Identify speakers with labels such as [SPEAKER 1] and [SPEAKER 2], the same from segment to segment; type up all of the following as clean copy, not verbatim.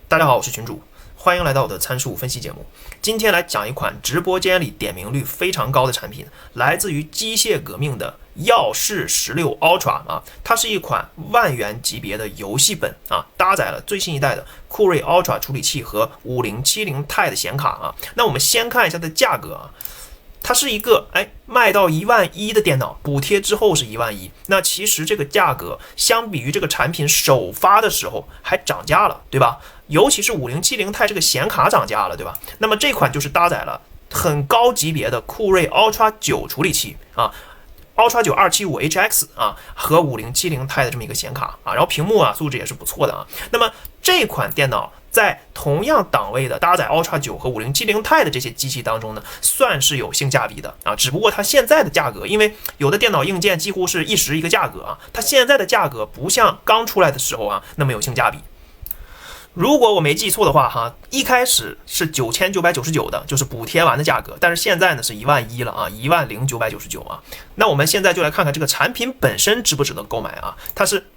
[SPEAKER 1] 大家好，我是群主，欢迎来到我的参数分析节目。今天来讲一款直播间里点名率非常高的产品，来自于机械革命的耀世16 Ultra 啊，它是一款万元级别的游戏本啊，搭载了最新一代的酷睿 Ultra 处理器和5070 Ti 的显卡啊。那我们先看一下它的价格啊。它是一个卖到11000的电脑，补贴之后是11000。那其实这个价格相比于这个产品首发的时候还涨价了，对吧？尤其是5070 Ti 这个显卡涨价了，对吧？那么这款就是搭载了很高级别的酷睿 Ultra 9处理器啊。Ultra 9 275HX 啊和5070 Ti 的这么一个显卡啊，然后屏幕啊素质也是不错的啊。那么这款电脑在同样档位的搭载 Ultra 9和5070 Ti 的这些机器当中呢，算是有性价比的啊。只不过它现在的价格，因为有的电脑硬件几乎是一时一个价格啊，它现在的价格不像刚出来的时候啊那么有性价比。如果我没记错的话哈，一开始是9999的，就是补贴完的价格，但是现在呢是11000了啊，10999啊。那我们现在就来看看这个产品本身值不值得购买啊？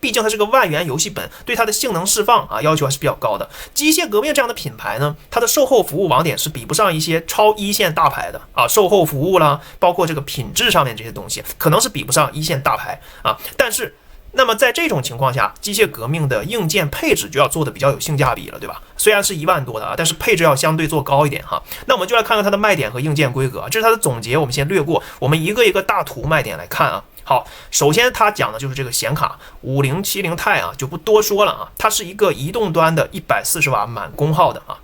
[SPEAKER 1] 毕竟它是个万元游戏本，对它的性能释放啊要求还是比较高的。机械革命这样的品牌呢，它的售后服务网点是比不上一些超一线大牌的啊，售后服务啦，包括这个品质上面这些东西，可能是比不上一线大牌啊，但是。那么在这种情况下，机械革命的硬件配置就要做的比较有性价比了，对吧？虽然是1万多的啊，但是配置要相对做高一点哈。那我们就来看看它的卖点和硬件规格，这是它的总结，我们先略过，我们一个一个大图卖点来看啊。好，首先它讲的就是这个显卡5070 Ti 啊，就不多说了啊，它是一个移动端的140瓦满功耗的啊。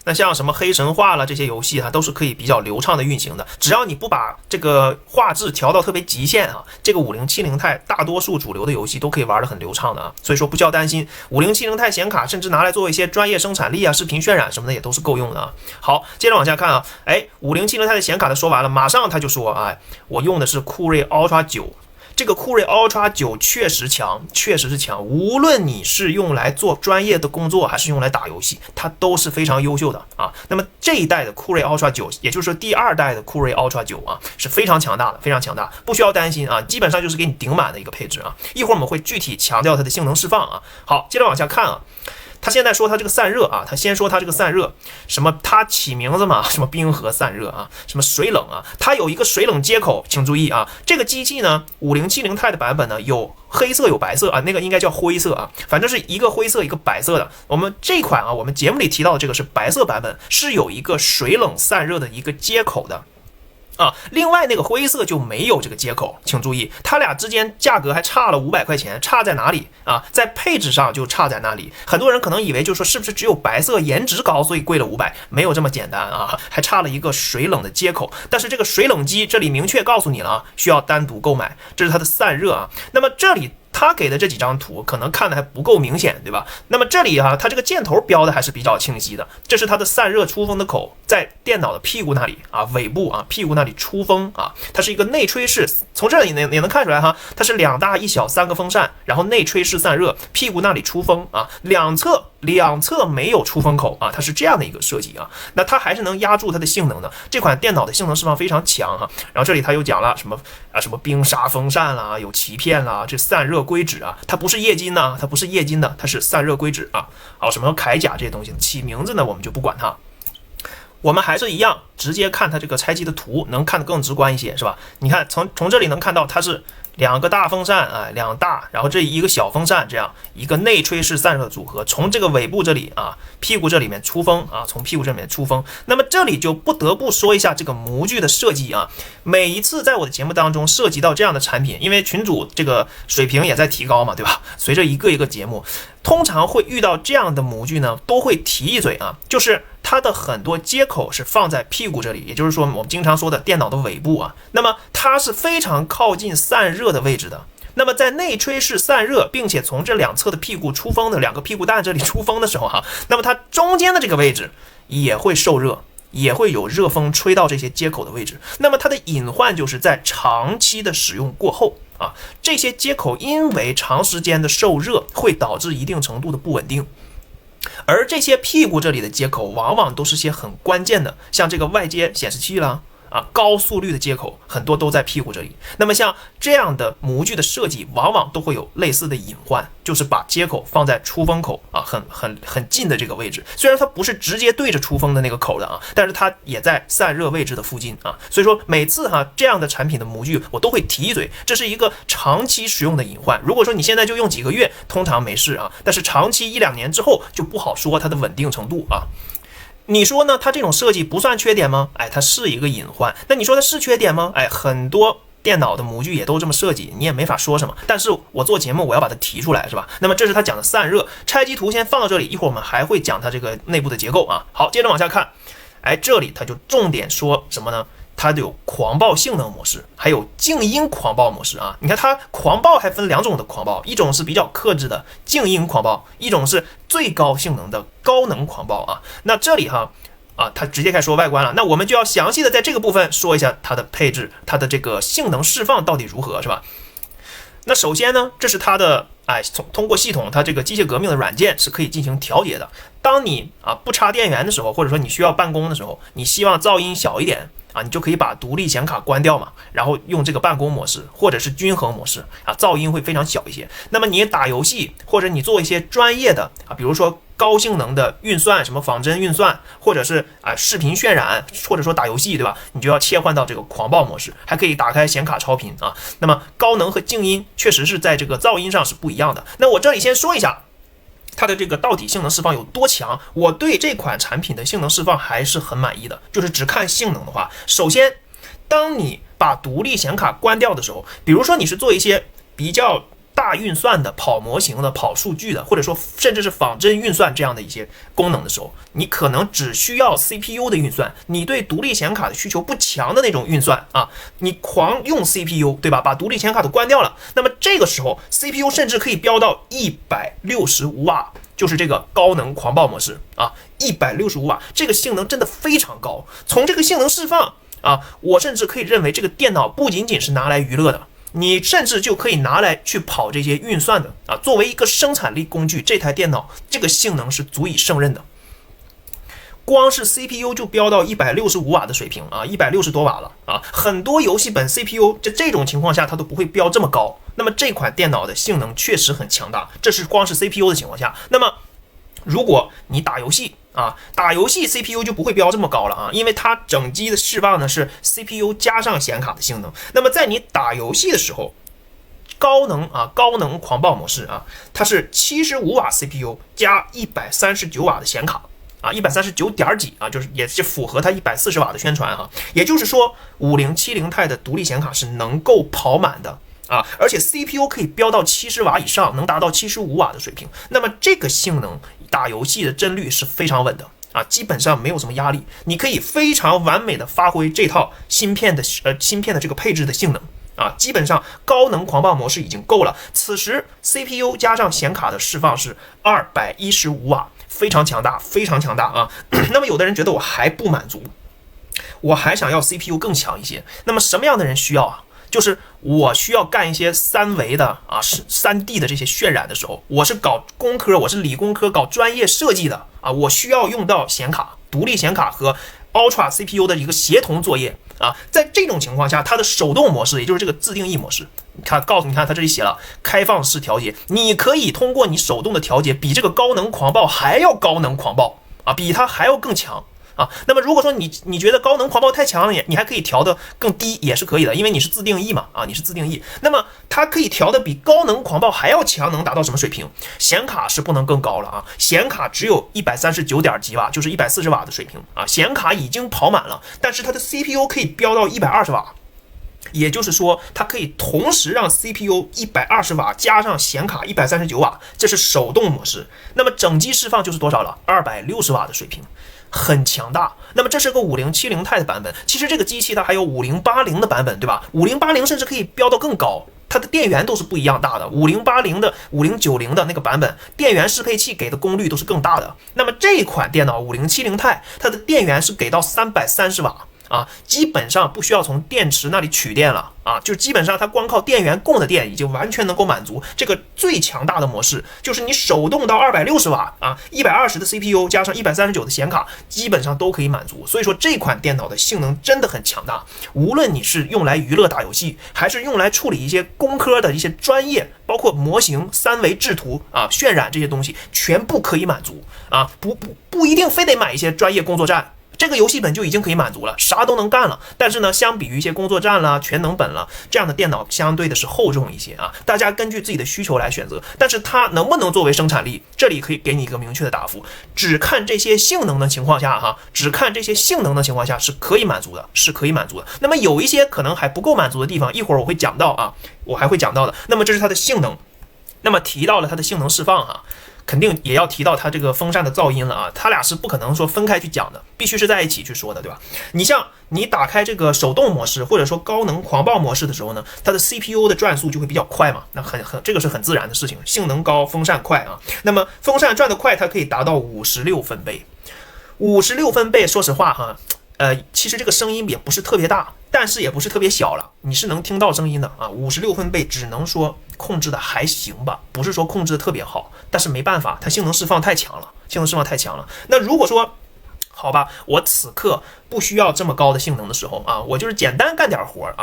[SPEAKER 1] 那像什么黑神话了这些游戏都是可以比较流畅的运行的，只要你不把这个画质调到特别极限啊，这个5070 Ti 大多数主流的游戏都可以玩得很流畅的啊，所以说不需要担心。5070 Ti 显卡甚至拿来做一些专业生产力啊、视频渲染什么的也都是够用的啊。好，接着往下看啊，5070 Ti 的显卡他说完了，马上他就说我用的是酷睿 Ultra 9。这个酷睿 Ultra 9确实强，确实是强。无论你是用来做专业的工作，还是用来打游戏，它都是非常优秀的啊。那么这一代的酷睿 Ultra 9，也就是说第二代的酷睿 Ultra 9啊，是非常强大的，非常强大，不需要担心啊。基本上就是给你顶满的一个配置啊。一会儿我们会具体强调它的性能释放啊。好，接着往下看啊。他现在说他这个散热啊，他先说他这个散热，什么他起名字嘛，什么冰河散热啊，什么水冷啊，它有一个水冷接口，请注意啊，这个机器呢，5070 Ti 的版本呢有黑色有白色啊，那个应该叫灰色啊，反正是一个灰色一个白色的。我们这款啊，我们节目里提到的这个是白色版本，是有一个水冷散热的一个接口的。另外那个灰色就没有这个接口，请注意，它俩之间价格还差了500块钱，差在哪里啊？在配置上就差在那里。很多人可能以为就说是不是只有白色颜值高，所以贵了500，没有这么简单啊，还差了一个水冷的接口。但是这个水冷机这里明确告诉你了啊，需要单独购买，这是它的散热啊。那么这里他给的这几张图可能看的还不够明显，对吧？那么这里啊，它这个箭头标的还是比较清晰的，这是它的散热出风的口，在电脑的屁股那里啊，尾部啊，屁股那里出风啊，它是一个内吹式，从这里也能看出来哈，它是2大1小3个风扇，然后内吹式散热，屁股那里出风啊，两侧没有出风口啊，它是这样的一个设计啊，那它还是能压住它的性能的。这款电脑的性能释放非常强哈。然后这里它又讲了什么冰沙风扇啦，有鳍片啦，这散热硅脂啊，它不是液晶的，它是散热硅脂啊。什么铠甲这些东西起名字呢，我们就不管它。我们还是一样，直接看它这个拆机的图，能看得更直观一些，是吧？你看从这里能看到它是2个大风扇啊，2大，然后这一个小风扇，这样一个内吹式散热组合，从这个尾部这里啊，屁股这里面出风啊，从屁股这里面出风。那么这里就不得不说一下这个模具的设计啊。每一次在我的节目当中涉及到这样的产品，因为群主这个水平也在提高嘛，对吧？随着一个一个节目，通常会遇到这样的模具呢，都会提一嘴啊，就是它的很多接口是放在屁股这里，也就是说我们经常说的电脑的尾部啊，那么它是非常靠近散热的位置的。那么在内吹式散热，并且从这两侧的屁股出风的2个屁股蛋这里出风的时候那么它中间的这个位置也会受热，也会有热风吹到这些接口的位置。那么它的隐患就是在长期的使用过后这些接口因为长时间的受热，会导致一定程度的不稳定。而这些屁股这里的接口往往都是些很关键的，像这个外接显示器啦高速率的接口很多都在屁股这里。那么像这样的模具的设计，往往都会有类似的隐患，就是把接口放在出风口很近的这个位置。虽然它不是直接对着出风的那个口的但是它也在散热位置的附近所以说每次这样的产品的模具我都会提一嘴，这是一个长期使用的隐患。如果说你现在就用几个月，通常没事但是长期1-2年之后就不好说它的稳定程度你说呢？它这种设计不算缺点吗？它是一个隐患。那你说它是缺点吗？很多电脑的模具也都这么设计，你也没法说什么。但是我做节目我要把它提出来，是吧？那么这是它讲的散热拆机图，先放到这里，一会儿我们还会讲它这个内部的结构好，接着往下看，这里它就重点说什么呢？它有狂暴性能模式，还有静音狂暴模式你看它狂暴还分2种的狂暴，一种是比较克制的静音狂暴，一种是最高性能的高能狂暴那这里它直接开始说外观了，那我们就要详细的在这个部分说一下它的配置，它的这个性能释放到底如何，是吧？那首先呢，这是它的通过系统，它这个机械革命的软件是可以进行调节的。当你不插电源的时候，或者说你需要办公的时候，你希望噪音小一点你就可以把独立显卡关掉嘛，然后用这个办公模式或者是均衡模式噪音会非常小一些。那么你打游戏或者你做一些专业的比如说高性能的运算，什么仿真运算，或者是视频渲染，或者说打游戏，对吧？你就要切换到这个狂暴模式，还可以打开显卡超频那么高能和静音确实是在这个噪音上是不一样的。那我这里先说一下它的这个到底性能释放有多强。我对这款产品的性能释放还是很满意的。就是只看性能的话，首先当你把独立显卡关掉的时候，比如说你是做一些比较大运算的、跑模型的、跑数据的，或者说甚至是仿真运算这样的一些功能的时候，你可能只需要 CPU 的运算，你对独立显卡的需求不强的那种运算你狂用 CPU， 对吧？把独立显卡都关掉了，那么这个时候 CPU 甚至可以飙到165瓦，就是这个高能狂暴模式165瓦，这个性能真的非常高。从这个性能释放我甚至可以认为这个电脑不仅仅是拿来娱乐的，你甚至就可以拿来去跑这些运算的作为一个生产力工具，这台电脑这个性能是足以胜任的。光是 CPU 就飙到165瓦的水平160多瓦了很多游戏本 CPU 这种情况下它都不会飙这么高。那么这款电脑的性能确实很强大，这是光是 CPU 的情况下。那么如果你打游戏打游戏 CPU 就不会飙这么高了因为它整机的释放呢是 CPU 加上显卡的性能。那么在你打游戏的时候，高能狂暴模式它是75瓦 CPU 加139瓦的显卡139点几就是也是符合它140瓦的宣传也就是说5070 钛的独立显卡是能够跑满的而且 CPU 可以飙到70瓦以上，能达到75瓦的水平。那么这个性能打游戏的帧率是非常稳的基本上没有什么压力，你可以非常完美的发挥这套芯片的这个配置的性能基本上高能狂暴模式已经够了。此时 CPU 加上显卡的释放是215瓦，非常强大，非常强大那么有的人觉得我还不满足，我还想要 CPU 更强一些。那么什么样的人需要就是我需要干一些3维的3D 的这些渲染的时候，我是搞工科，我是理工科搞专业设计的我需要用到显卡，独立显卡和 Ultra CPU 的一个协同作业在这种情况下，它的手动模式，也就是这个自定义模式，告诉你看它这里写了开放式调节，你可以通过你手动的调节，比这个高能狂暴还要高能狂暴比它还要更强那么如果说你觉得高能狂暴太强了，你还可以调的更低，也是可以的，因为你是自定义嘛你是自定义。那么它可以调的比高能狂暴还要强，能达到什么水平？显卡是不能更高了显卡只有139点几瓦，就是140瓦的水平显卡已经跑满了，但是它的 CPU 可以飙到120瓦。也就是说它可以同时让 CPU 120瓦加上显卡139瓦，这是手动模式。那么整机释放就是多少了？260瓦的水平，很强大。那么这是个5070 钛的版本，其实这个机器它还有5080的版本，对吧？5080甚至可以飙到更高，它的电源都是不一样大的。5080的、5090的那个版本，电源适配器给的功率都是更大的。那么这款电脑5070 钛，它的电源是给到330瓦啊，基本上不需要从电池那里取电了啊，就基本上它光靠电源供的电已经完全能够满足这个最强大的模式，就是你手动到260瓦啊，120的 CPU 加上139的显卡，基本上都可以满足。所以说这款电脑的性能真的很强大，无论你是用来娱乐打游戏，还是用来处理一些工科的一些专业，包括模型、3维制图啊、渲染这些东西，全部可以满足啊，不一定非得买一些专业工作站。这个游戏本就已经可以满足了，啥都能干了。但是呢，相比于一些工作站啦、全能本了，这样的电脑相对的是厚重一些啊。大家根据自己的需求来选择，但是它能不能作为生产力，这里可以给你一个明确的答复。只看这些性能的情况下，只看这些性能的情况下是可以满足的，是可以满足的。那么有一些可能还不够满足的地方，一会儿我会讲到啊，我还会讲到的。那么这是它的性能，那么提到了它的性能释放肯定也要提到它这个风扇的噪音了啊，它俩是不可能说分开去讲的，必须是在一起去说的，对吧？你像你打开这个手动模式或者说高能狂暴模式的时候呢，它的 CPU 的转速就会比较快嘛，那这个是很自然的事情，性能高，风扇快啊。那么风扇转得快，它可以达到56分贝，56分贝，说实话其实这个声音也不是特别大，但是也不是特别小了，你是能听到声音的啊。56分贝只能说控制的还行吧，不是说控制的特别好，但是没办法，它性能释放太强了，性能释放太强了。那如果说好吧，我此刻不需要这么高的性能的时候啊，我就是简单干点活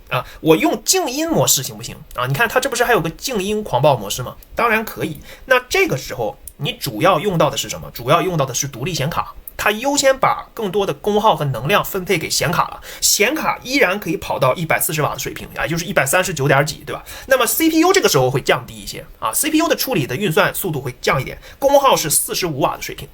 [SPEAKER 1] 啊，我用静音模式行不行啊？你看它这不是还有个静音狂暴模式吗？当然可以。那这个时候你主要用到的是什么？主要用到的是独立显卡。它优先把更多的功耗和能量分配给显卡了，显卡依然可以跑到140瓦的水平，也就是139点几，对吧？那么 CPU 这个时候会降低一些啊 ，CPU 的处理的运算速度会降一点，功耗是45瓦的水平。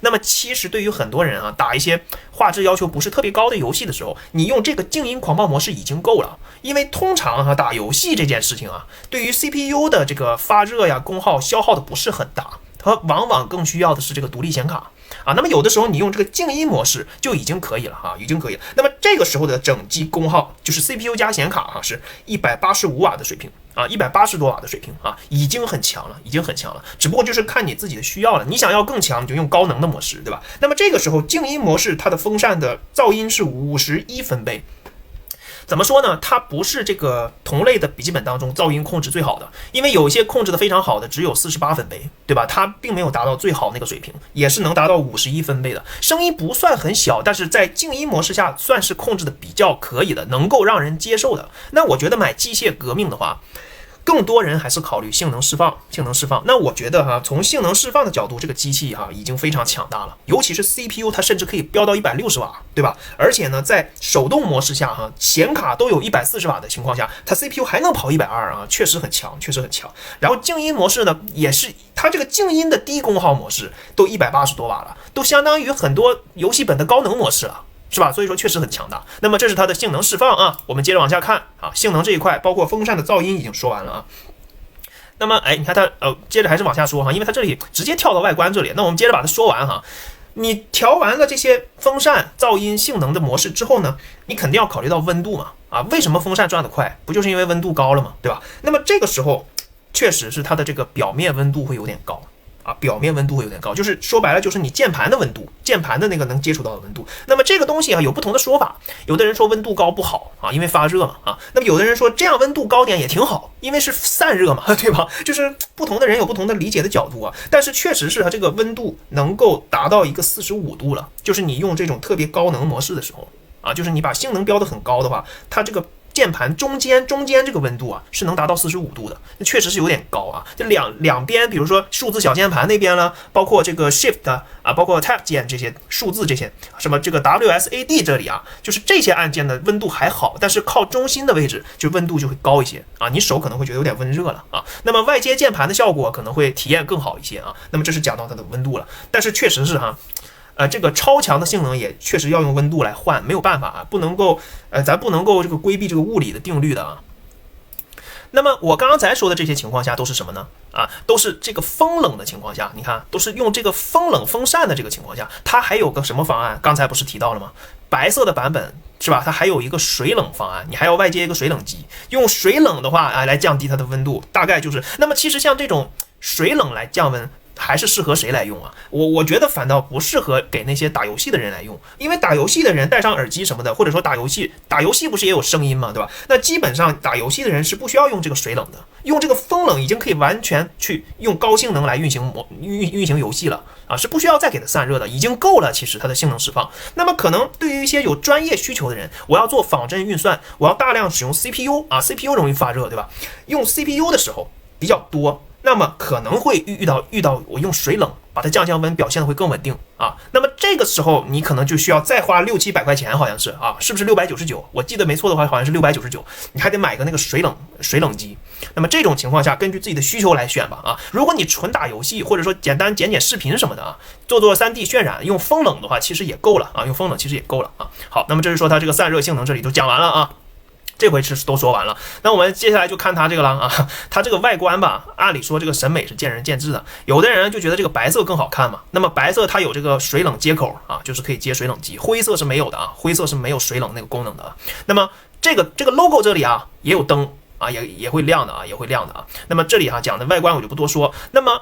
[SPEAKER 1] 那么其实对于很多人打一些画质要求不是特别高的游戏的时候，你用这个静音狂暴模式已经够了，因为通常打游戏这件事情对于 CPU 的这个发热呀、功耗消耗的不是很大，它往往更需要的是这个独立显卡。那么有的时候你用这个静音模式就已经可以了已经可以了。那么这个时候的整机功耗就是 CPU 加显卡是185瓦的水平180多瓦的水平已经很强了，已经很强了。只不过就是看你自己的需要了，你想要更强你就用高能的模式，对吧？那么这个时候静音模式它的风扇的噪音是51分贝。怎么说呢？它不是这个同类的笔记本当中噪音控制最好的，因为有一些控制的非常好的只有48分贝，对吧？它并没有达到最好那个水平，也是能达到51分贝的，声音不算很小，但是在静音模式下算是控制的比较可以的，能够让人接受的。那我觉得买机械革命的话，更多人还是考虑性能释放。那我觉得从性能释放的角度，这个机器已经非常强大了，尤其是 CPU 它甚至可以飙到160瓦，对吧？而且呢，在手动模式下显卡都有140瓦的情况下，它 CPU 还能跑120确实很强，确实很强。然后静音模式呢，也是它这个静音的低功耗模式都180多瓦了，都相当于很多游戏本的高能模式了，是吧？所以说确实很强大。那么这是它的性能释放我们接着往下看性能这一块，包括风扇的噪音已经说完了那么你看它接着还是往下说因为它这里直接跳到外观这里，那我们接着把它说完你调完了这些风扇噪音性能的模式之后呢，你肯定要考虑到温度嘛为什么风扇转得快？不就是因为温度高了嘛，对吧？那么这个时候确实是它的这个表面温度会有点高表面温度会有点高，就是说白了就是你键盘的温度，键盘的那个能接触到的温度。那么这个东西有不同的说法，有的人说温度高不好因为发热嘛那么有的人说这样温度高点也挺好，因为是散热嘛，对吧？就是不同的人有不同的理解的角度但是确实是它这个温度能够达到一个45度了，就是你用这种特别高能模式的时候就是你把性能标得很高的话，它这个键盘中间这个温度是能达到45度的，那确实是有点高这两边，比如说数字小键盘那边了，包括这个 Shift 包括 Tab 键这些数字这些，什么这个 WSAD 这里就是这些按键的温度还好，但是靠中心的位置就温度就会高一些你手可能会觉得有点温热了那么外接键盘的效果可能会体验更好一些那么这是讲到它的温度了，但是确实是这个超强的性能也确实要用温度来换，没有办法不能够咱不能够这个规避这个物理的定律的那么我刚才说的这些情况下都是什么呢？都是这个风冷的情况下，你看都是用这个风冷风扇的这个情况下，它还有个什么方案？刚才不是提到了吗？白色的版本是吧？它还有一个水冷方案，你还要外接一个水冷机，用水冷的话来降低它的温度，大概就是。那么其实像这种水冷来降温，还是适合谁来用啊？我觉得反倒不适合给那些打游戏的人来用，因为打游戏的人戴上耳机什么的，或者说打游戏不是也有声音嘛，对吧？那基本上打游戏的人是不需要用这个水冷的，用这个风冷已经可以完全去用高性能来运行游戏了啊，是不需要再给它散热的，已经够了。其实它的性能释放。那么可能对于一些有专业需求的人，我要做仿真运算，我要大量使用 CPU 啊 ，CPU 容易发热，对吧？用 CPU 的时候比较多。那么可能会遇到我用水冷把它降温，表现的会更稳定啊。那么这个时候你可能就需要再花600-700块钱，好像是啊，是不是699？我记得没错的话，好像是699，你还得买个那个水冷机。那么这种情况下，根据自己的需求来选吧啊。如果你纯打游戏，或者说简单剪视频什么的啊，做 3D 渲染，用风冷的话其实也够了啊，用风冷其实也够了啊。好，那么这是说它这个散热性能，这里就讲完了啊。这回是都说完了，那我们接下来就看它这个了啊，它这个外观吧，按理说这个审美是见仁见智的，有的人就觉得这个白色更好看嘛，那么白色它有这个水冷接口啊，就是可以接水冷机，灰色是没有的啊，灰色是没有水冷那个功能的。那么这个 logo 这里啊也有灯啊，也会亮的啊，也会亮的啊。那么这里讲的外观我就不多说，那么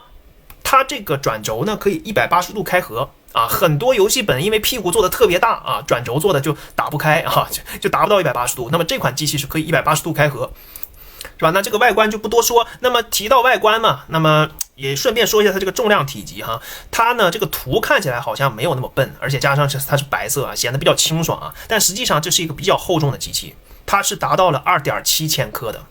[SPEAKER 1] 它这个转轴呢可以180度开合。啊，很多游戏本因为屁股做的特别大啊，转轴做的就打不开啊，就达不到180度。那么这款机器是可以180度开合，是吧？那这个外观就不多说。那么提到外观嘛，那么也顺便说一下它这个重量体积哈。它呢这个图看起来好像没有那么笨，而且加上它是白色啊，显得比较清爽啊。但实际上这是一个比较厚重的机器，它是达到了2.7千克的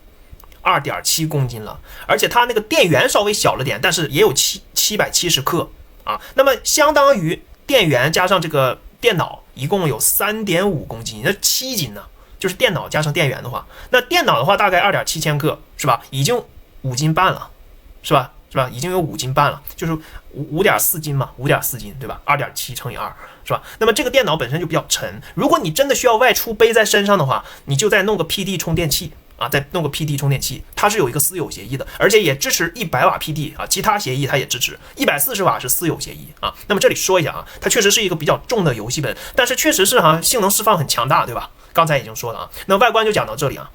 [SPEAKER 1] ，2.7公斤了。而且它那个电源稍微小了点，但是也有770克。啊，那么相当于电源加上这个电脑一共有3.5公斤，那7斤呢？就是电脑加上电源的话，那电脑的话大概2.7千克是吧？已经5斤半了，是吧？已经有5斤半了，就是5.4斤嘛，5.4斤对吧？2.7乘以2是吧？那么这个电脑本身就比较沉，如果你真的需要外出背在身上的话，你就再弄个 PD 充电器。啊，再弄个 PD 充电器，它是有一个私有协议的，而且也支持100瓦 PD 啊，其他协议它也支持140瓦是私有协议啊。那么这里说一下啊，它确实是一个比较重的游戏本，但是确实是性能释放很强大，对吧？刚才已经说了啊，那外观就讲到这里啊。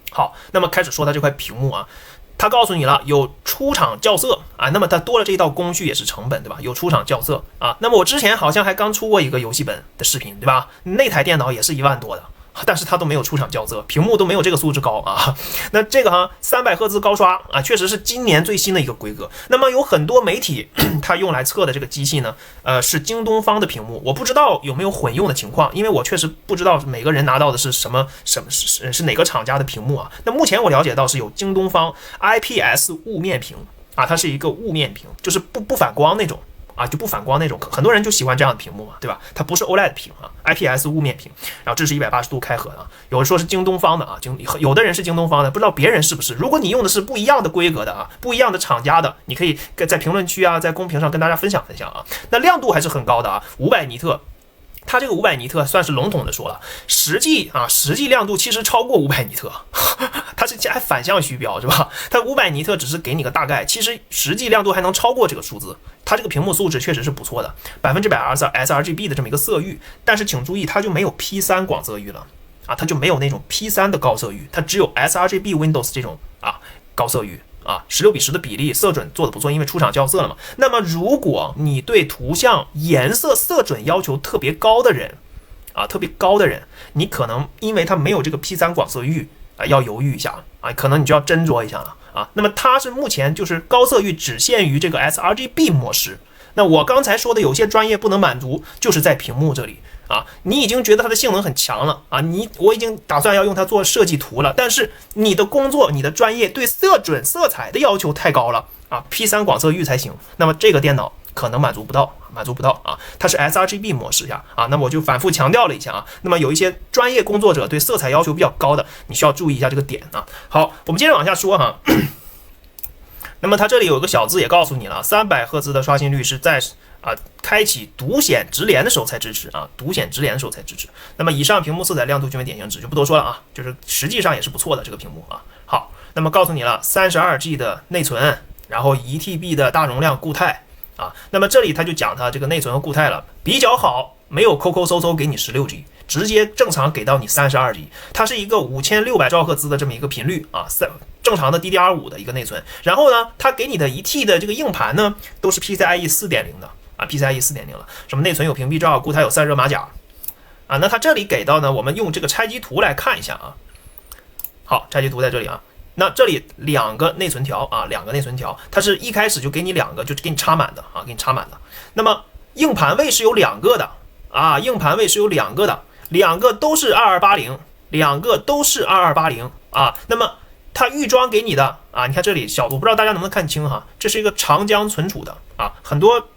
[SPEAKER 1] 好，那么开始说它这块屏幕啊，它告诉你了有出厂校色啊，那么它多了这一道工序也是成本，对吧？有出厂校色啊。那么我之前好像还刚出过一个游戏本的视频，对吧？那台电脑也是1万多的。但是它都没有出厂校色，屏幕都没有这个素质高啊。那这个300赫兹高刷啊，确实是今年最新的一个规格。那么有很多媒体它用来测的这个机器呢，是京东方的屏幕，我不知道有没有混用的情况，因为我确实不知道每个人拿到的是什么是哪个厂家的屏幕啊。那目前我了解到是有京东方 IPS 雾面屏啊，它是一个雾面屏，就是不反光那种。啊，就不反光那种，很多人就喜欢这样的屏幕嘛，对吧？它不是 OLED 屏啊 ，IPS 雾面屏，然后这是180度开合的啊。有人说是京东方的啊，有的人是京东方的，不知道别人是不是。如果你用的是不一样的规格的啊，不一样的厂家的，你可以在评论区啊，在公屏上跟大家分享啊。那亮度还是很高的啊，500尼特。它这个500尼特算是笼统的说了，实际亮度其实超过500尼特，它是还反向虚标是吧？它500尼特只是给你个大概，其实实际亮度还能超过这个数字。它这个屏幕素质确实是不错的，100% sRGB 的这么一个色域，但是请注意，它就没有 P3 广色域了啊，它就没有那种 P3 的高色域，它只有 sRGB Windows 这种高色域。16:10的比例色准做的不错，因为出厂校色了嘛。那么如果你对图像颜色色准要求特别高的人你可能因为它没有这个 P3 广色域要犹豫一下啊，可能你就要斟酌一下了啊。那么它是目前就是高色域只限于这个 sRGB 模式。那我刚才说的有些专业不能满足，就是在屏幕这里啊，你已经觉得它的性能很强了啊，我已经打算要用它做设计图了，但是你的工作、你的专业对色准、色彩的要求太高了啊 ，P3 广色域才行。那么这个电脑可能满足不到啊，它是 sRGB 模式下啊。那么我就反复强调了一下啊。那么有一些专业工作者对色彩要求比较高的，你需要注意一下这个点啊。好，我们接着往下说哈。那么它这里有个小字也告诉你了，300赫兹的刷新率是在开启独显直连的时候才支持啊，独显直连的时候才支持。那么以上屏幕色彩亮度均为典型值，就不多说了啊，就是实际上也是不错的这个屏幕啊。好，那么告诉你了，32G 的内存，然后1TB 的大容量固态啊。那么这里他就讲它这个内存和固态了，比较好，没有抠抠搜搜给你16G，直接正常给到你32G，它是一个5600兆赫兹的这么一个频率啊，正常的 DDR5 的一个内存。然后呢，它给你的1T 的这个硬盘呢，都是 PCIe 4.0的啊 ，PCIe 4.0了，什么内存有屏蔽罩，固态有散热马甲啊。那它这里给到呢，我们用这个拆机图来看一下啊。好，拆机图在这里啊。那这里2个内存条啊，2个内存条，它是一开始就给你2个，就给你插满的啊，给你插满的。那么硬盘位是有2个的啊，硬盘位是有2个的，2个都是2280，2个都是2280啊。那么它预装给你的啊，你看这里小图，不知道大家能不能看清哈？这是一个长江存储的啊，很多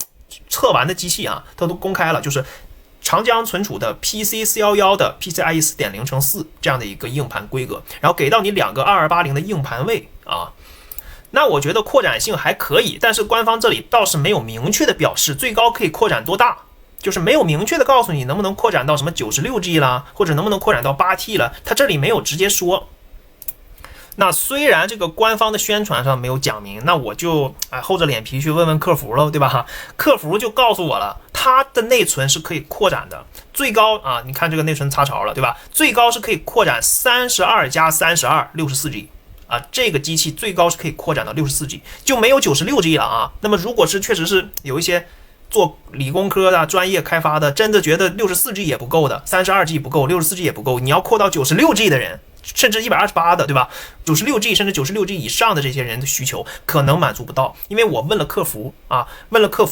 [SPEAKER 1] 测完的机器啊，它都公开了，就是长江存储的 PC411的 PCIe 4.0×4这样的一个硬盘规格，然后给到你2个2280的硬盘位啊。那我觉得扩展性还可以，但是官方这里倒是没有明确的表示最高可以扩展多大，就是没有明确的告诉你能不能扩展到什么96G 啦，或者能不能扩展到8T 了，它这里没有直接说。那虽然这个官方的宣传上没有讲明，那我就厚着脸皮去问问客服了，对吧？客服就告诉我了，它的内存是可以扩展的，最高啊，你看这个内存插槽了，对吧？最高是可以扩展32加32 64G 啊，这个机器最高是可以扩展到64G，就没有96G 了啊。那么如果是确实是有一些做理工科的专业开发的，真的觉得64G 也不够的，32G 不够，64G 也不够，你要扩到96G 的人，甚至128的，对吧？96G 甚至96G 以上的这些人的需求可能满足不到，因为我问了客服啊，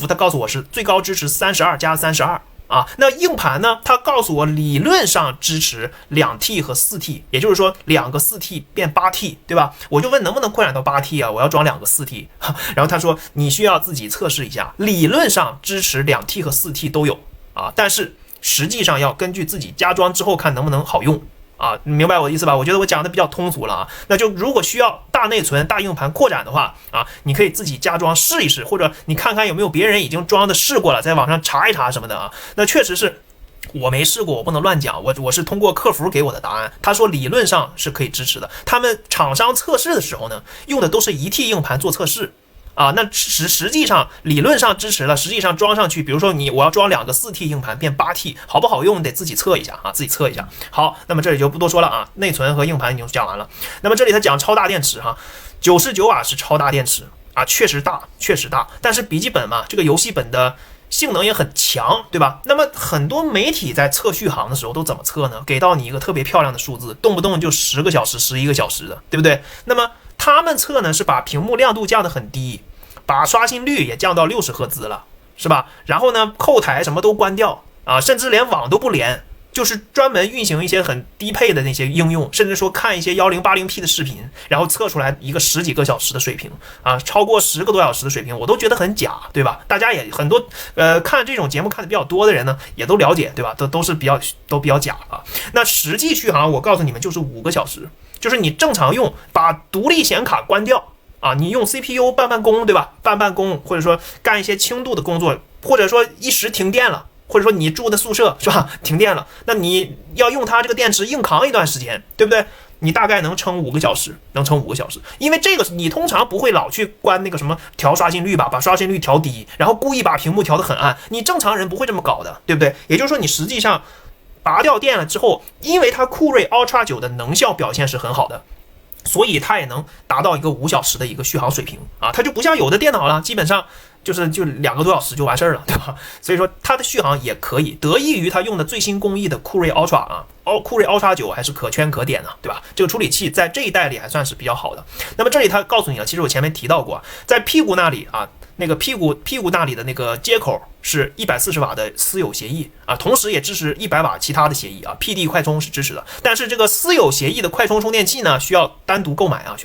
[SPEAKER 1] 他告诉我是最高支持32加32啊。那硬盘呢？他告诉我理论上支持2T 和4T，也就是说2个4T 变8T，对吧？我就问能不能扩展到8T 啊？我要装2个4T，然后他说你需要自己测试一下，理论上支持2T 和4T 都有啊，但是实际上要根据自己加装之后看能不能好用。啊，你明白我的意思吧？我觉得我讲的比较通俗了啊。那就如果需要大内存、大硬盘扩展的话啊，你可以自己加装试一试，或者你看看有没有别人已经装的试过了，在网上查一查什么的啊。那确实是我没试过，我不能乱讲，我是通过客服给我的答案，他说理论上是可以支持的。他们厂商测试的时候呢，用的都是1T 硬盘做测试。啊，那实际上理论上支持了，实际上装上去，比如说我要装2个4T 硬盘变8T，好不好用得自己测一下啊，自己测一下。好，那么这里就不多说了啊，内存和硬盘已经讲完了。那么这里他讲超大电池哈，99瓦是超大电池啊，确实大，但是笔记本嘛，这个游戏本的性能也很强，对吧？那么很多媒体在测续航的时候都怎么测呢？给到你一个特别漂亮的数字，动不动就10个小时、11个小时的，对不对？那么他们测呢是把屏幕亮度降得很低，把刷新率也降到60赫兹了，是吧？然后呢，后台什么都关掉啊，甚至连网都不连，就是专门运行一些很低配的那些应用，甚至说看一些1080P 的视频，然后测出来一个10几个小时的水平啊，超过10个多小时的水平，我都觉得很假，对吧？大家也很多看这种节目看的比较多的人呢，也都了解，对吧？都是比较假啊。那实际续航我告诉你们就是5个小时。就是你正常用，把独立显卡关掉啊，你用 CPU 办公，对吧？办公，或者说干一些轻度的工作，或者说一时停电了，或者说你住的宿舍是吧停电了，那你要用它这个电池硬扛一段时间，对不对？你大概能撑5个小时，因为这个你通常不会老去关那个什么调刷新率吧，把刷新率调低，然后故意把屏幕调得很暗，你正常人不会这么搞的，对不对？也就是说你实际上拔掉电了之后，因为它酷睿 Ultra 9的能效表现是很好的，所以它也能达到一个5小时的一个续航水平啊，它就不像有的电脑了，基本上就2个多小时就完事儿了，对吧？所以说它的续航也可以，得益于它用的最新工艺的酷睿 Ultra 啊，酷睿 Ultra 9还是可圈可点的，对吧？这个处理器在这一代里还算是比较好的。那么这里它告诉你了，其实我前面提到过，在屁股那里啊，那个屁股那里的那个接口是140瓦的私有协议啊，同时也支持100瓦其他的协议啊 ，PD 快充是支持的。但是这个私有协议的快充充电器呢，需要单独购买啊，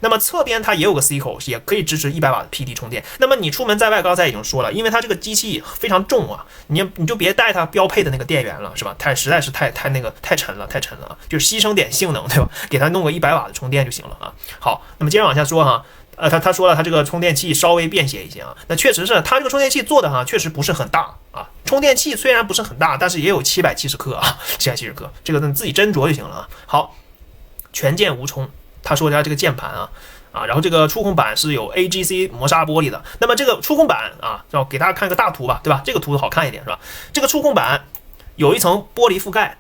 [SPEAKER 1] 那么侧边它也有个 C 口，也可以支持100瓦的 PD 充电。那么你出门在外，刚才已经说了，因为它这个机器非常重啊，你就别带它标配的那个电源了，是吧？实在是太沉了，就牺牲点性能，对吧？给它弄个100瓦的充电就行了啊。好，那么接着往下说哈。他说了，他这个充电器稍微便携一些啊，那确实是他这个充电器做的哈，确实不是很大啊。充电器虽然不是很大，但是也有770克啊，770克，这个你自己斟酌就行了啊。好，全键无充，他说他这个键盘啊，然后这个触控板是有 AGC 磨砂玻璃的。那么这个触控板啊，让我给大家看个大图吧，对吧？这个图好看一点是吧？这个触控板有一层玻璃覆盖，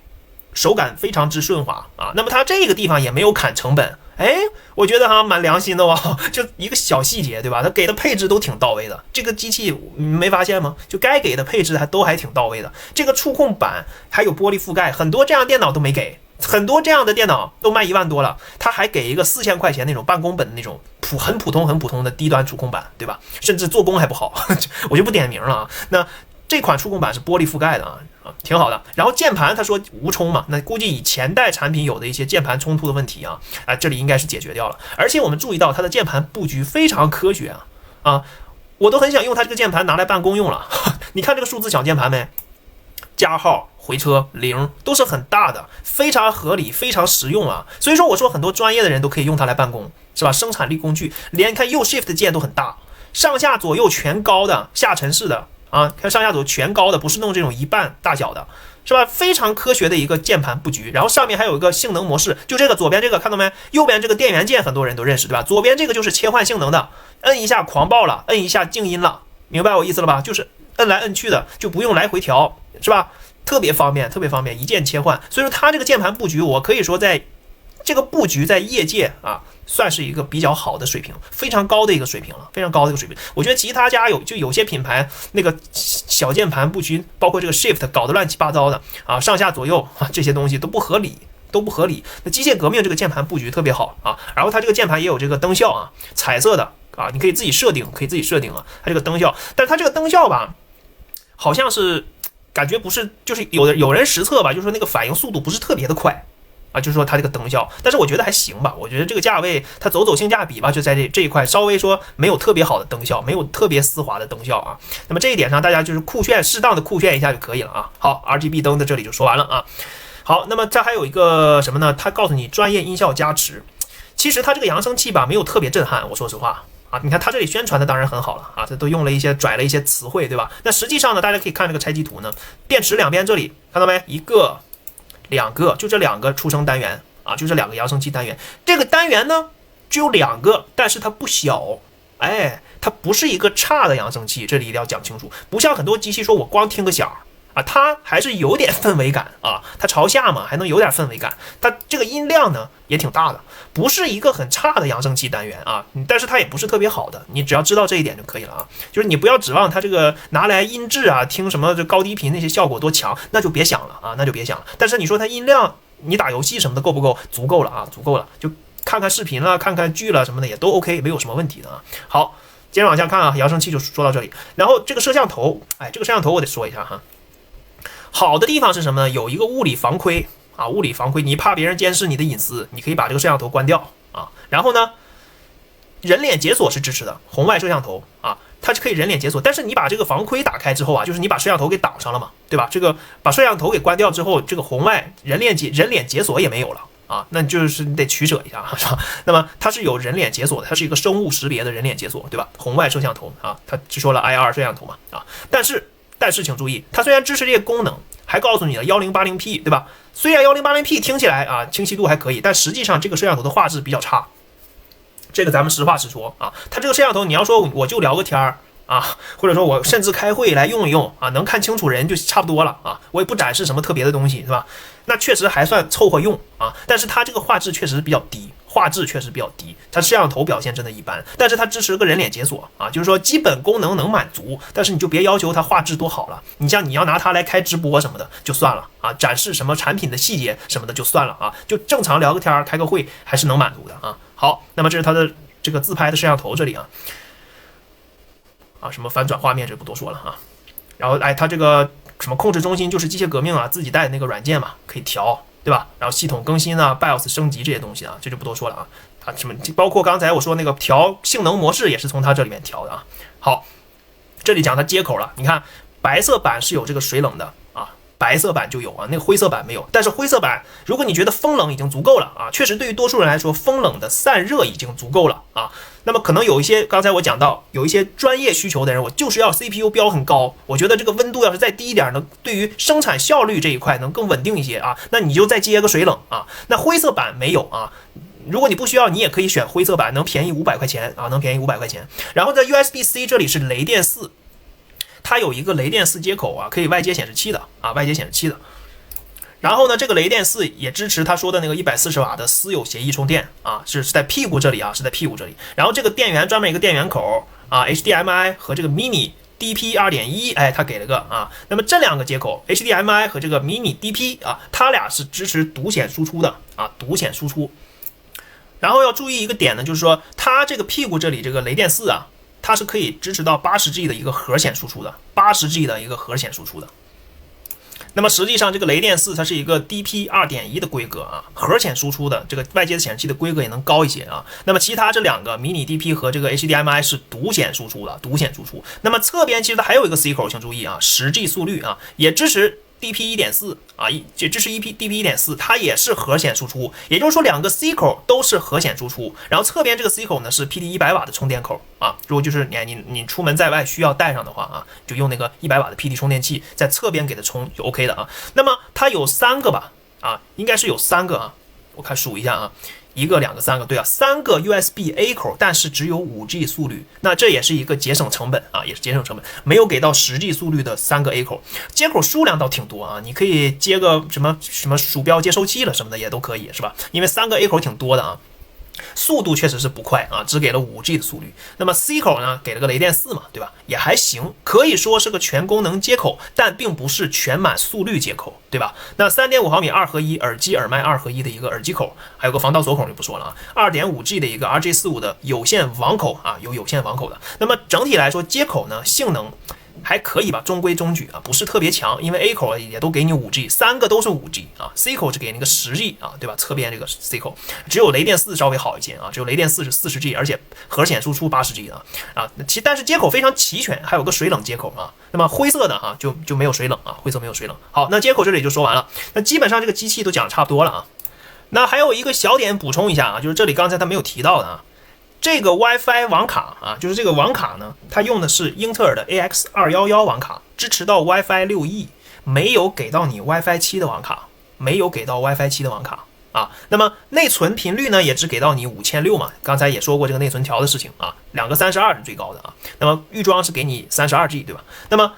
[SPEAKER 1] 手感非常之顺滑啊。那么它这个地方也没有砍成本，哎，我觉得蛮良心的哦，就一个小细节，对吧？它给的配置都挺到位的。这个机器你没发现吗？就该给的配置还挺到位的。这个触控板还有玻璃覆盖，很多这样电脑都没给。很多这样的电脑都卖1万多了，他还给一个4000块钱那种办公本的那种很普通的低端触控板，对吧？甚至做工还不好，我就不点名了啊。那这款触控板是玻璃覆盖的啊，挺好的。然后键盘他说无冲嘛，那估计以前代产品有的一些键盘冲突的问题啊，这里应该是解决掉了。而且我们注意到它的键盘布局非常科学啊，我都很想用它这个键盘拿来办公用了。你看这个数字小键盘没？加号、回车、0都是很大的，非常合理，非常实用啊。所以说我说很多专业的人都可以用它来办公，是吧？生产力工具，连看右 Shift 键都很大，上下左右全高的，下沉式的啊，看上下左右全高的，不是弄这种一半大小的，是吧？非常科学的一个键盘布局。然后上面还有一个性能模式，就这个左边这个看到没？右边这个电源键很多人都认识，对吧？左边这个就是切换性能的，摁一下狂暴了，摁一下静音了，明白我意思了吧？就是摁来摁去的，就不用来回调，是吧？特别方便，特别方便，一键切换。所以说它这个键盘布局，我可以说在这个布局在业界啊，算是一个比较好的水平，非常高的一个水平了，非常高的一个水平。我觉得其他家有些品牌那个小键盘布局，包括这个 Shift 搞得乱七八糟的啊，上下左右啊这些东西都不合理。那机械革命这个键盘布局特别好啊，然后它这个键盘也有这个灯效啊，彩色的啊，你可以自己设定，啊，它这个灯效，但是它这个灯效吧，好像是感觉不是，就是有人实测吧，就是说那个反应速度不是特别的快啊，就是说它这个灯效，但是我觉得还行吧，我觉得这个价位它走性价比吧，就在这一块稍微说没有特别好的灯效，没有特别丝滑的灯效啊。那么这一点上大家就是适当的酷炫一下就可以了啊。好 ，RGB 灯的这里就说完了啊。好，那么这还有一个什么呢？它告诉你专业音效加持。其实它这个扬声器吧，没有特别震撼，我说实话啊。你看它这里宣传的当然很好了啊，这都用了拽了一些词汇，对吧？那实际上呢，大家可以看这个拆机图呢，电池两边这里看到没？一个、两个，就这2个出声单元啊，就这2个扬声器单元。这个单元呢只有2个，但是它不小，哎，它不是一个差的扬声器，这里一定要讲清楚，不像很多机器说我光听个响。啊，它还是有点氛围感啊，它朝下嘛，还能有点氛围感。它这个音量呢也挺大的，不是一个很差的扬声器单元啊，但是它也不是特别好的，你只要知道这一点就可以了啊。就是你不要指望它这个拿来音质啊，听什么这高低频那些效果多强，那就别想了啊，那就别想了。但是你说它音量，你打游戏什么的够不够？足够了啊，足够了，就看看视频了，看看剧了什么的也都 OK， 没有什么问题的啊。好，接着往下看啊，扬声器就说到这里，然后这个摄像头，哎，这个摄像头我得说一下哈。好的地方是什么呢？有一个物理防窥啊，物理防窥，你怕别人监视你的隐私，你可以把这个摄像头关掉啊。然后呢，人脸解锁是支持的，红外摄像头啊，它是可以人脸解锁。但是你把这个防窥打开之后啊，就是你把摄像头给挡上了嘛，对吧？这个把摄像头给关掉之后，这个红外人脸解锁也没有了啊，那就是你得取舍一下，是吧？那么它是有人脸解锁的，它是一个生物识别的人脸解锁，对吧？红外摄像头啊，它只说了 IR 摄像头嘛啊，但是请注意，它虽然支持这些功能，还告诉你了 1080p， 对吧？虽然 1080p 听起来啊清晰度还可以，但实际上这个摄像头的画质比较差。这个咱们实话实说啊，它这个摄像头你要说我就聊个天儿啊，或者说我甚至开会来用一用啊，能看清楚人就差不多了啊，我也不展示什么特别的东西，是吧？那确实还算凑合用啊，但是它这个画质确实比较低。它摄像头表现真的一般，但是它支持个人脸解锁啊，就是说基本功能能满足，但是你就别要求它画质多好了。你像你要拿它来开直播什么的就算了啊，展示什么产品的细节什么的就算了啊，就正常聊个天开个会还是能满足的啊。好，那么这是它的这个自拍的摄像头这里啊，什么反转画面这不多说了啊。然后它这个什么控制中心就是机械革命啊自己带的那个软件嘛，可以调。对吧？然后系统更新啊 ，BIOS 升级这些东西啊，这就不多说了啊。它什么包括刚才我说那个调性能模式也是从它这里面调的啊。好，这里讲它接口了，你看白色版是有这个水冷的啊，白色版就有啊，那个灰色版没有。但是灰色版，如果你觉得风冷已经足够了啊，确实对于多数人来说，风冷的散热已经足够了啊。那么可能有一些，刚才我讲到有一些专业需求的人，我就是要 CPU 标很高，我觉得这个温度要是再低一点呢，对于生产效率这一块能更稳定一些啊，那你就再接个水冷啊。那灰色版没有啊，如果你不需要，你也可以选灰色版，能便宜500块钱啊，能便宜500块钱。然后在 USB-C 这里是雷电4，它有一个雷电4接口啊，可以外接显示器的啊，外接显示器的。然后呢，这个雷电4也支持他说的那个140瓦的私有协议充电啊，是在屁股这里啊，是在屁股这里。然后这个电源专门一个电源口啊 ，HDMI 和这个 mini DP 2.1，哎，它给了个啊。那么这两个接口 HDMI 和这个 mini DP 啊，它俩是支持独显输出的啊，独显输出。然后要注意一个点呢，就是说它这个屁股这里这个雷电4啊，它是可以支持到80G 的一个核显输出的，80G 的一个核显输出的。那么实际上这个雷电4它是一个 DP 2.1的规格啊，核显输出的这个外接显示器的规格也能高一些啊。那么其他这两个迷你 DP 和这个 HDMI 是独显输出的，独显输出。那么侧边其实它还有一个 C 口，请注意啊，10G 速率啊，也支持DP 1.4啊，也支持DP 1.4，它也是核显输出，也就是说两个 C 口都是核显输出，然后侧边这个 C 口呢是 PD 100瓦的充电口啊，如果就是你出门在外需要带上的话啊，就用那个100瓦的 PD 充电器在侧边给它充就 OK 的啊。那么它有3个吧啊，应该是有3个啊，我看数一下啊。1个、2个、3个，对啊，3个 USB-A 口，但是只有5G 速率，那这也是一个节省成本啊，也是节省成本，没有给到10G 速率的3个 A 口，接口数量倒挺多啊，你可以接个什么鼠标接收器了什么的也都可以，是吧？因为3个 A 口挺多的啊。速度确实是不快啊，只给了5G 的速率。那么 C 口呢，给了个雷电4嘛，对吧？也还行，可以说是个全功能接口，但并不是全满速率接口，对吧？那3.5毫米2合1耳机耳麦2合1的一个耳机口，还有个防盗锁孔就不说了啊。2.5G 的一个 RJ45 的有线网口啊，有线网口的。那么整体来说，接口呢性能还可以吧，中规中矩啊，不是特别强，因为 A 口也都给你5G，3个都是5G 啊 ，C 口是给那个10G 啊，对吧？侧边这个 C 口，只有雷电4稍微好一些啊，只有雷电4是40G，而且核显输出80G 的啊，但是接口非常齐全，还有个水冷接口啊，那么灰色的啊就没有水冷啊，灰色没有水冷。好，那接口这里就说完了，那基本上这个机器都讲得差不多了啊。那还有一个小点补充一下啊，就是这里刚才他没有提到的啊。这个 WiFi 网卡啊，就是这个网卡呢，它用的是英特尔的 AX211 网卡，支持到 WiFi 6E， 没有给到你 WiFi 7的网卡，没有给到 WiFi 7的网卡啊。那么内存频率呢，也只给到你5600嘛，刚才也说过这个内存条的事情啊，两个32是最高的啊。那么预装是给你32G， 对吧？那么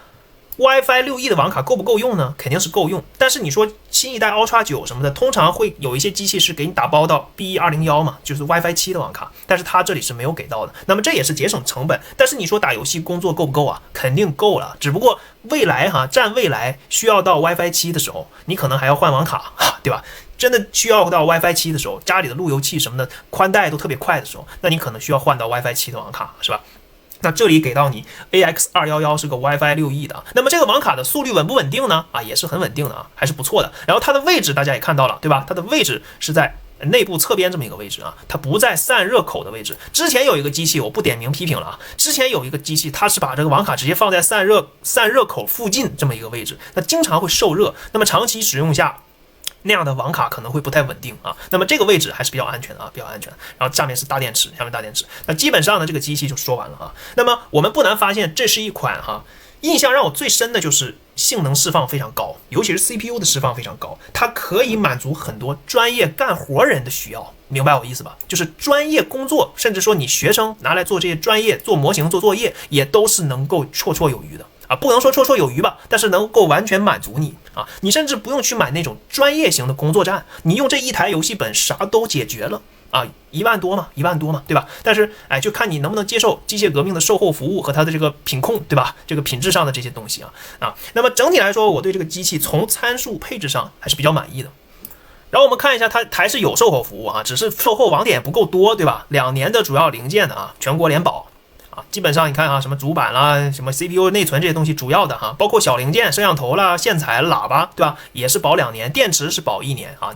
[SPEAKER 1] WiFi 6E 的网卡够不够用呢？肯定是够用，但是你说新一代 Ultra 9什么的，通常会有一些机器是给你打包到 B201嘛，就是 WiFi 7的网卡，但是它这里是没有给到的。那么这也是节省成本，但是你说打游戏工作够不够啊？肯定够了，只不过未来占未来需要到 WiFi 7的时候，你可能还要换网卡，对吧？真的需要到 WiFi 7的时候，家里的路由器什么的宽带都特别快的时候，那你可能需要换到 WiFi 7的网卡，是吧？那这里给到你 AX211 是个 WiFi 6E 的，那么这个网卡的速率稳不稳定呢？啊，也是很稳定的啊，还是不错的。然后它的位置大家也看到了，对吧？它的位置是在内部侧边这么一个位置啊，它不在散热口的位置。之前有一个机器，我不点名批评了啊，之前有一个机器，它是把这个网卡直接放在散热口附近这么一个位置，那经常会受热，那么长期使用下，那样的网卡可能会不太稳定啊，那么这个位置还是比较安全的啊，比较安全。然后下面是大电池，那基本上呢这个机器就说完了啊。那么我们不难发现，这是一款印象让我最深的就是性能释放非常高，尤其是 CPU 的释放非常高，它可以满足很多专业干活人的需要，明白我意思吧？就是专业工作，甚至说你学生拿来做这些专业做模型做作业，也都是能够绰绰有余的。啊，不能说绰绰有余吧，但是能够完全满足你啊！你甚至不用去买那种专业型的工作站，你用这一台游戏本啥都解决了啊，1万多嘛，对吧？但是就看你能不能接受机械革命的售后服务和它的这个品控，对吧？这个品质上的这些东西啊。那么整体来说，我对这个机器从参数配置上还是比较满意的。然后我们看一下，它还是有售后服务啊，只是售后网点不够多，对吧？2年的主要零件的啊，全国联保。基本上你看什么主板啦，什么 CPU 内存这些东西主要的包括小零件、摄像头啦、线材、喇叭，对吧？也是保2年，电池是保1年啊，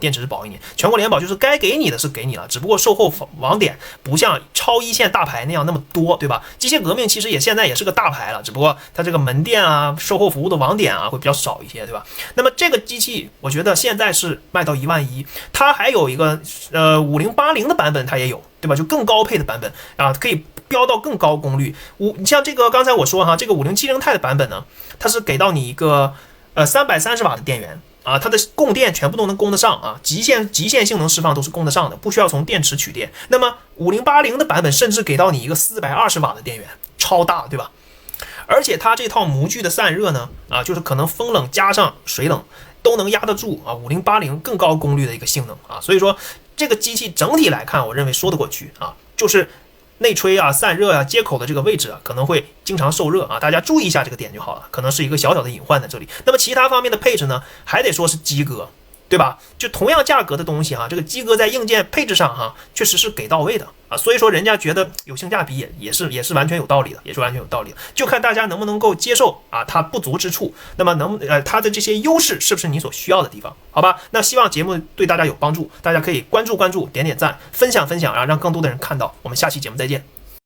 [SPEAKER 1] 全国联保就是该给你的是给你了，只不过售后网点不像超一线大牌那样那么多，对吧？机械革命其实现在也是个大牌了，只不过它这个门店售后服务的网点会比较少一些，对吧？那么这个机器我觉得现在是卖到11000，它还有一个5080的版本它也有，对吧？就更高配的版本可以飙到更高功率。你像这个刚才我说这个5070钛的版本呢，它是给到你一个330瓦的电源啊，它的供电全部都能供得上啊，极限性能释放都是供得上的，不需要从电池取电。那么5080的版本甚至给到你一个420瓦的电源，超大，对吧？而且它这套模具的散热呢，就是可能风冷加上水冷都能压得住啊，5080更高功率的一个性能啊，所以说这个机器整体来看，我认为说得过去啊，就是内吹啊、散热啊、接口的这个位置啊，可能会经常受热啊，大家注意一下这个点就好了，可能是一个小小的隐患在这里。那么其他方面的配置呢，还得说是机哥，对吧？就同样价格的东西哈，这个机哥在硬件配置上哈，确实是给到位的啊，所以说人家觉得有性价比也是完全有道理的，也是完全有道理的，就看大家能不能够接受啊它不足之处，那么它的这些优势是不是你所需要的地方，好吧？那希望节目对大家有帮助，大家可以关注，点赞，分享，让更多的人看到。我们下期节目再见。